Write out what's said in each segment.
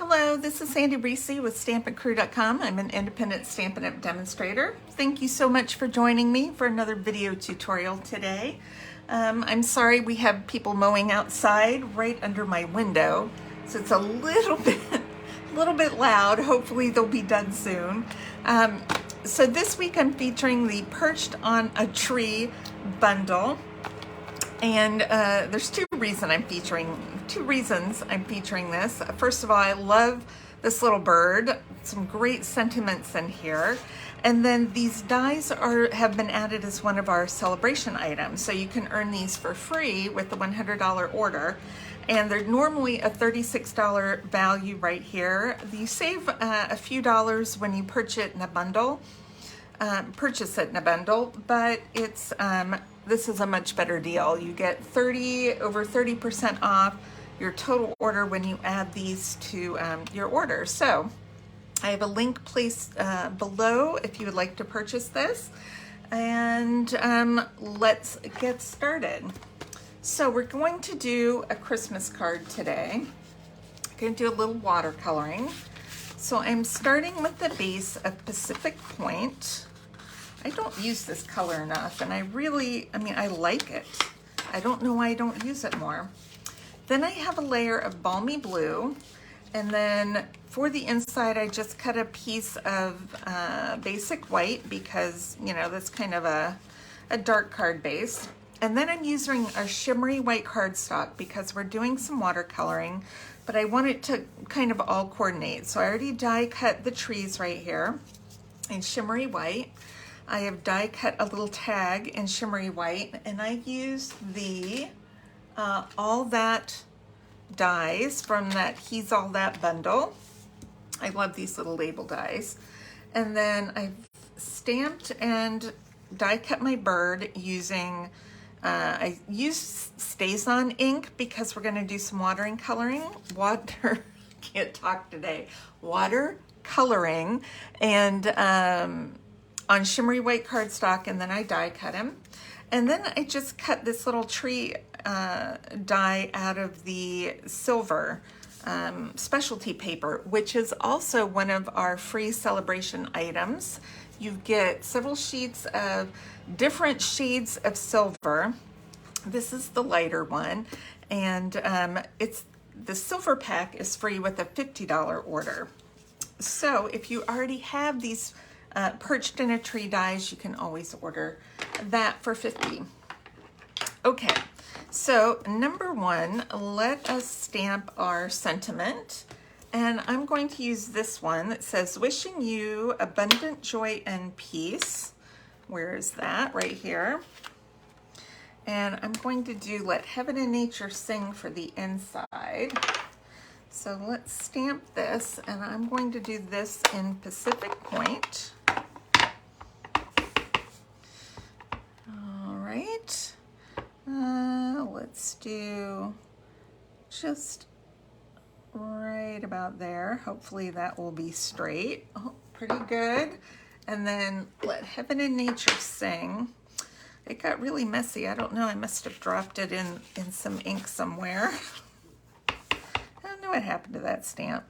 Hello, this is Sandy Reese with stampandcrew.com. I'm an independent Stampin' Up! Demonstrator. Thank you so much for joining me for another video tutorial today. I'm sorry we have people mowing outside right under my window, so it's a little bit loud. Hopefully they'll be done soon. So this week I'm featuring the Perched on a Tree bundle. And there's two reasons I'm featuring this. First of all, I love this little bird. Some great sentiments in here. And then these dies have been added as one of our celebration items. So you can earn these for free with the $100 order. And they're normally a $36 value right here. You save a few dollars when you purchase it in a bundle. But it's this is a much better deal. You get over 30% off your total order when you add these to your order. So I have a link placed below if you would like to purchase this. And let's get started. So we're going to do a Christmas card today. I'm going to do a little watercoloring. So I'm starting with the base of Pacific Point. I don't use this color enough, and I like it. I don't know why I don't use it more. Then I have a layer of balmy blue, and then for the inside, I just cut a piece of basic white because, you know, that's kind of a dark card base. And then I'm using a shimmery white cardstock because we're doing some watercoloring, but I want it to kind of all coordinate. So I already die cut the trees right here in shimmery white. I have die cut a little tag in shimmery white, and I used the All That dies from that He's All That bundle. I love these little label dies. And then I've stamped and die cut my bird using, I used Stays On ink because we're gonna do some water coloring, and on shimmery white cardstock, and then I die cut him. And then I just cut this little tree die out of the silver specialty paper, which is also one of our free celebration items. You get several sheets of different shades of silver. This is the lighter one, and the silver pack is free with a $50 order. So if you already have these Perched in a Tree dies, you can always order that for $50. Okay, so number one, let us stamp our sentiment. And I'm going to use this one that says, wishing you abundant joy and peace. Where is that? Right here. And I'm going to do Let Heaven and Nature Sing for the inside. So let's stamp this, and I'm going to do this in Pacific Point. All right, let's do just right about there. Hopefully that will be straight. Oh, pretty good. And then Let Heaven and Nature Sing. It got really messy. I don't know, I must have dropped it in some ink somewhere. I don't know what happened to that stamp.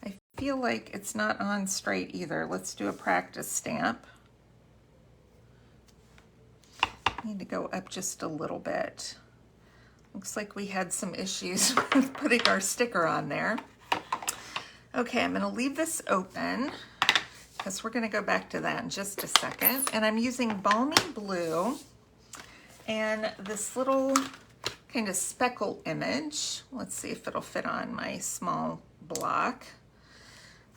I feel like it's not on straight either. Let's do a practice stamp. Need to go up just a little bit. Looks like we had some issues with putting our sticker on there. Okay, I'm gonna leave this open because we're gonna go back to that in just a second. And I'm using balmy blue and this little kind of speckle image. Let's see if it'll fit on my small block.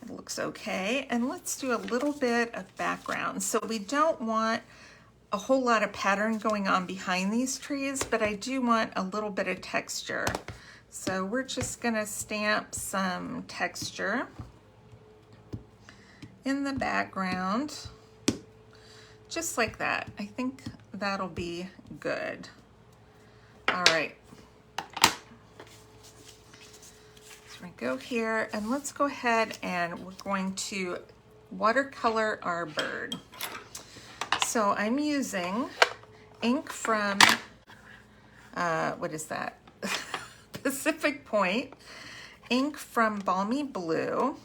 It looks okay. And let's do a little bit of background. So we don't want a whole lot of pattern going on behind these trees, but I do want a little bit of texture. So we're just gonna stamp some texture in the background, just like that. I think that'll be good. All right. So we go here, and let's go ahead and we're going to watercolor our bird. So I'm using ink from, what is that? Pacific Point. ink from Balmy Blue.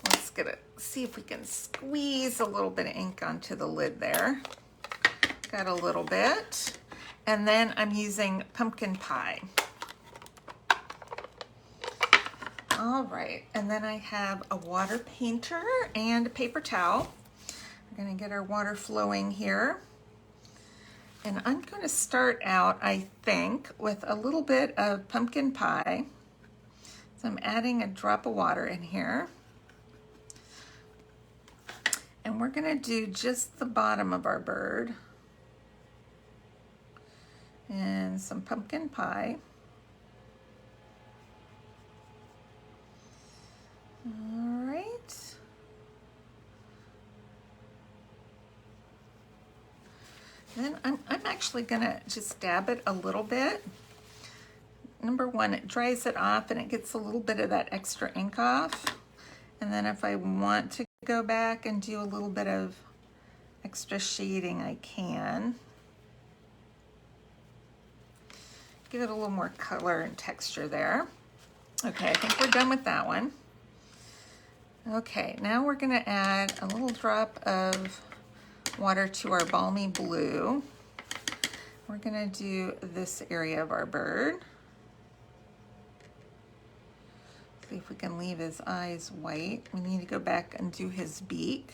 Let's see if we can squeeze a little bit of ink onto the lid there. Got a little bit. And then I'm using pumpkin pie. All right, and then I have a water painter and a paper towel. We're gonna get our water flowing here. And I'm gonna start out, I think, with a little bit of pumpkin pie. So I'm adding a drop of water in here. And we're gonna do just the bottom of our bird. And some pumpkin pie. All right. Then I'm actually gonna just dab it a little bit. Number one, it dries it off and it gets a little bit of that extra ink off. And then if I want to go back and do a little bit of extra shading, I can. Give it a little more color and texture there. Okay, I think we're done with that one. Okay, now we're gonna add a little drop of water to our Balmy Blue. We're gonna do this area of our bird. See if we can leave his eyes white. We need to go back and do his beak.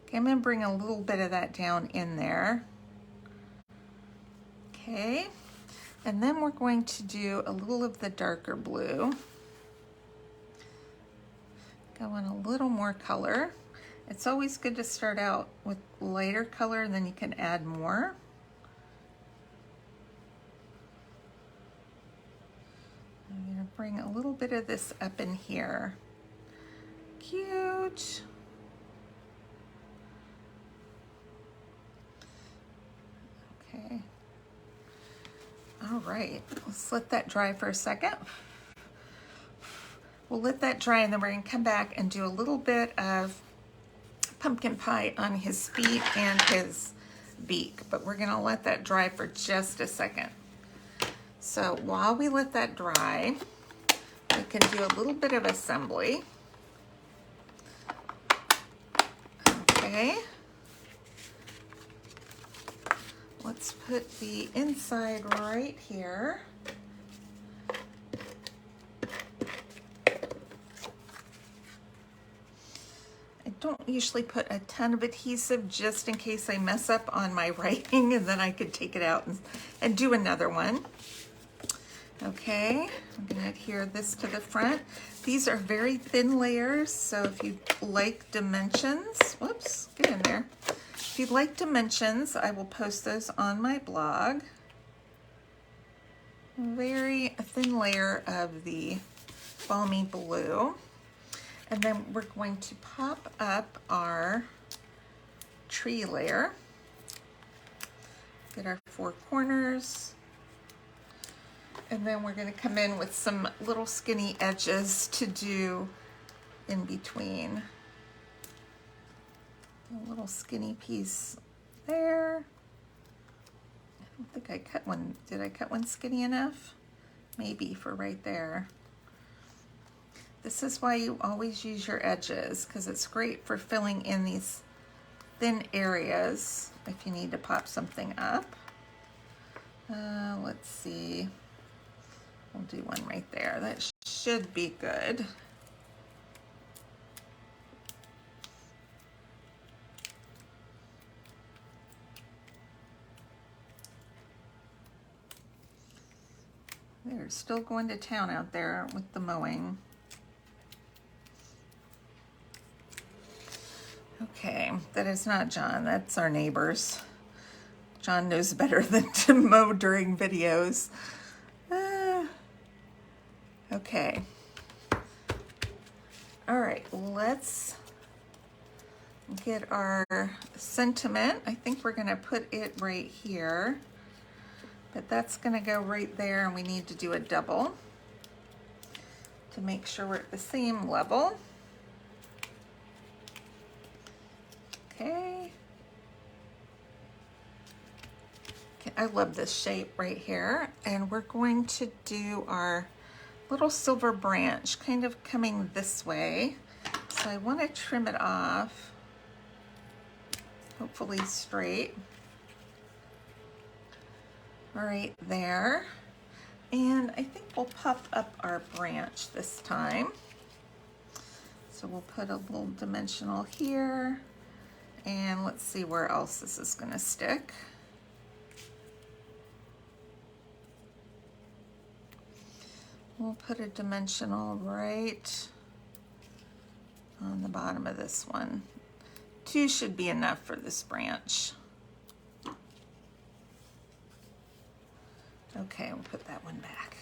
Okay, I'm gonna bring a little bit of that down in there. Okay, and then we're going to do a little of the darker blue. Go in a little more color. It's always good to start out with lighter color and then you can add more. I'm gonna bring a little bit of this up in here. Cute. Okay. All right, let's let that dry for a second. We'll let that dry and then we're gonna come back and do a little bit of pumpkin pie on his feet and his beak, but we're gonna let that dry for just a second. So while we let that dry, we can do a little bit of assembly. Okay. Let's put the inside right here. I don't usually put a ton of adhesive just in case I mess up on my writing and then I could take it out and do another one. Okay, I'm gonna adhere this to the front. These are very thin layers, so if you like dimensions, whoops, get in there. If you'd like dimensions, I will post those on my blog. Very thin layer of the Balmy Blue. And then we're going to pop up our tree layer. Get our four corners. And then we're going to come in with some little skinny edges to do in between. A little skinny piece there. I don't think I cut one. Did I cut one skinny enough? Maybe for right there. This is why you always use your edges, because it's great for filling in these thin areas if you need to pop something up. Let's see. We'll do one right there. That should be good. They're still going to town out there with the mowing. Okay, that is not John, that's our neighbors. John knows better than to mow during videos. Okay. All right, let's get our sentiment. I think we're gonna put it right here, but that's gonna go right there and we need to do a double to make sure we're at the same level. Okay. I love this shape right here, and we're going to do our little silver branch kind of coming this way. So I want to trim it off, hopefully straight. Right there. And I think we'll puff up our branch this time. So we'll put a little dimensional here, and let's see where else this is going to stick. We'll put a dimensional right on the bottom of this one. 2 should be enough for this branch. Okay, we'll put that one back.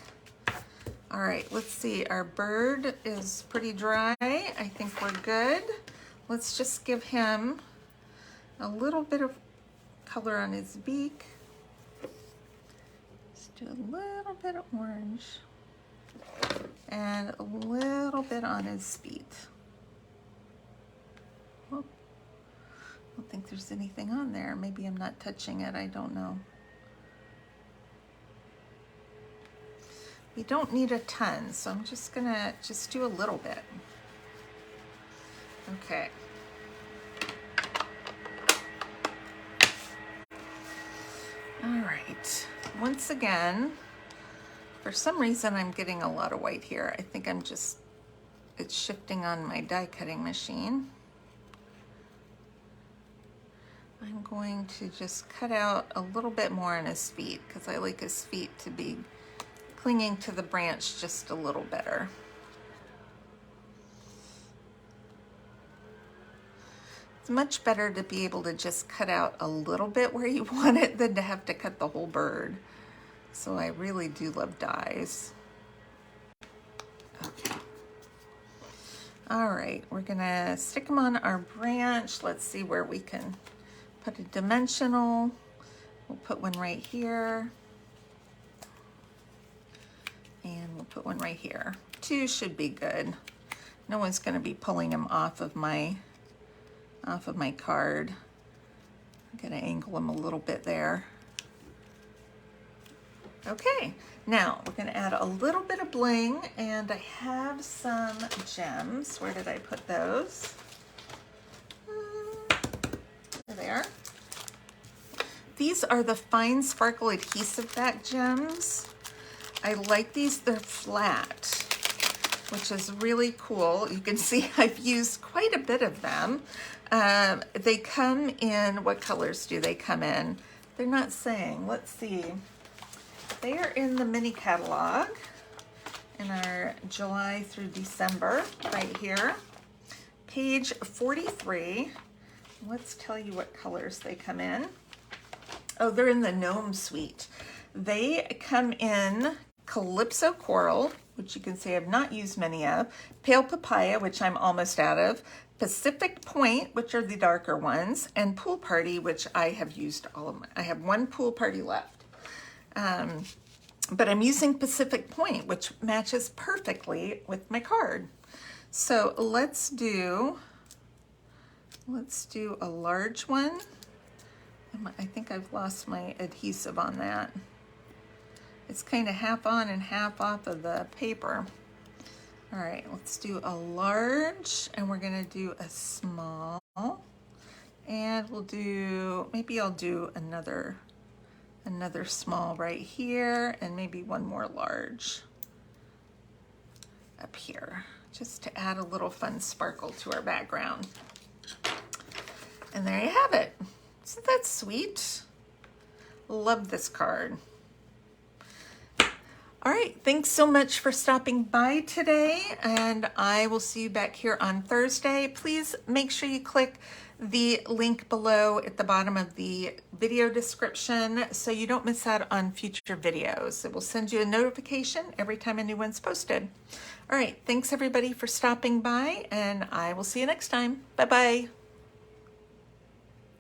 All right, let's see. Our bird is pretty dry. I think we're good. Let's just give him a little bit of color on his beak. Let's do a little bit of orange and a little bit on his feet. Oh, I don't think there's anything on there. Maybe I'm not touching it. I don't know. We don't need a ton, so I'm just gonna do a little bit. Okay. All right. Once again, for some reason I'm getting a lot of white here. I think it's shifting on my die cutting machine. I'm going to just cut out a little bit more on his feet because I like his feet to be clinging to the branch just a little better. It's much better to be able to just cut out a little bit where you want it than to have to cut the whole bird. So I really do love dies. Okay. All right, we're gonna stick them on our branch. Let's see where we can put a dimensional. We'll put one right here. And we'll put one right here. 2 should be good. No one's going to be pulling them off of my card. I'm going to angle them a little bit there. Okay, now we're going to add a little bit of bling, and I have some gems. Where did I put those? There they are. These are the fine sparkle adhesive back gems. I like these, they're flat, which is really cool. You can see I've used quite a bit of them. They come in, what colors do they come in? They're not saying, let's see. They are in the mini catalog in our July through December, right here. Page 43, let's tell you what colors they come in. Oh, they're in the Gnome Suite. They come in Calypso Coral, which you can see I've not used many of, Pale Papaya, which I'm almost out of, Pacific Point, which are the darker ones, and Pool Party, which I have used all of I have 1 Pool Party left. But I'm using Pacific Point, which matches perfectly with my card. So let's do a large one. I think I've lost my adhesive on that. It's kind of half on and half off of the paper. All right, let's do a large, and we're gonna do a small, and we'll do, maybe I'll do another small right here, and maybe one more large up here, just to add a little fun sparkle to our background. And there you have it. Isn't that sweet? Love this card. All right, thanks so much for stopping by today, and I will see you back here on Thursday. Please make sure you click the link below at the bottom of the video description so you don't miss out on future videos. It will send you a notification every time a new one's posted. All right, thanks everybody for stopping by, and I will see you next time. Bye-bye.